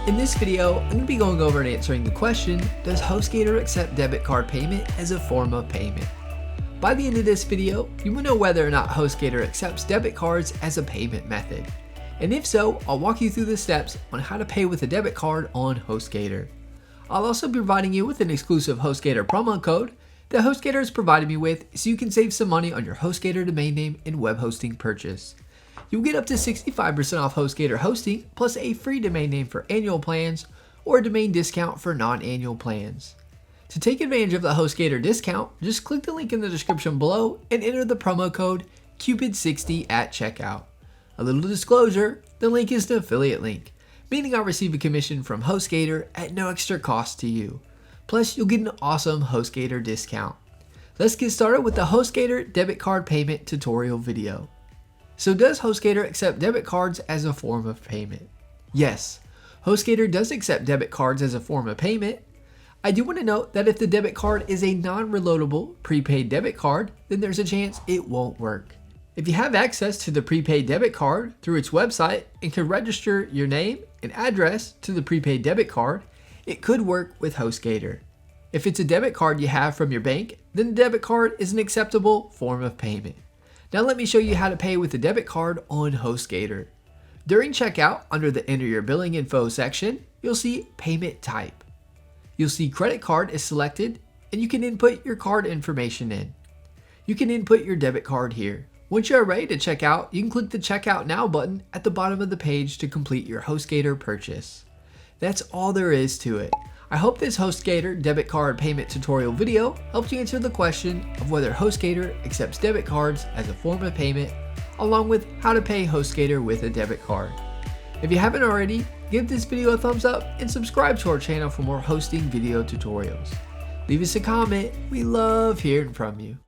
In this video, I'm going to be going over and answering the question, does HostGator accept debit card payment as a form of payment? By the end of this video, you will know whether or not HostGator accepts debit cards as a payment method. And if so, I'll walk you through the steps on how to pay with a debit card on HostGator. I'll also be providing you with an exclusive HostGator promo code that HostGator has provided me with so you can save some money on your HostGator domain name and web hosting purchase. You'll get up to 65% off HostGator hosting plus a free domain name for annual plans or a domain discount for non-annual plans. To take advantage of the HostGator discount, just click the link in the description below and enter the promo code CUPID60 at checkout. A little disclosure, the link is an affiliate link, meaning I'll receive a commission from HostGator at no extra cost to you. Plus, you'll get an awesome HostGator discount. Let's get started with the HostGator debit card payment tutorial video. So does HostGator accept debit cards as a form of payment? Yes, HostGator does accept debit cards as a form of payment. I do want to note that if the debit card is a non-reloadable prepaid debit card, then there's a chance it won't work. If you have access to the prepaid debit card through its website and can register your name and address to the prepaid debit card, it could work with HostGator. If it's a debit card you have from your bank, then the debit card is an acceptable form of payment. Now let me show you how to pay with a debit card on HostGator. During checkout, under the Enter Your Billing Info section, you'll see Payment Type. You'll see Credit Card is selected, and you can input your card information in. You can input your debit card here. Once you are ready to check out, you can click the Checkout Now button at the bottom of the page to complete your HostGator purchase. That's all there is to it. I hope this HostGator debit card payment tutorial video helped you answer the question of whether HostGator accepts debit cards as a form of payment, along with how to pay HostGator with a debit card. If you haven't already, give this video a thumbs up and subscribe to our channel for more hosting video tutorials. Leave us a comment, we love hearing from you.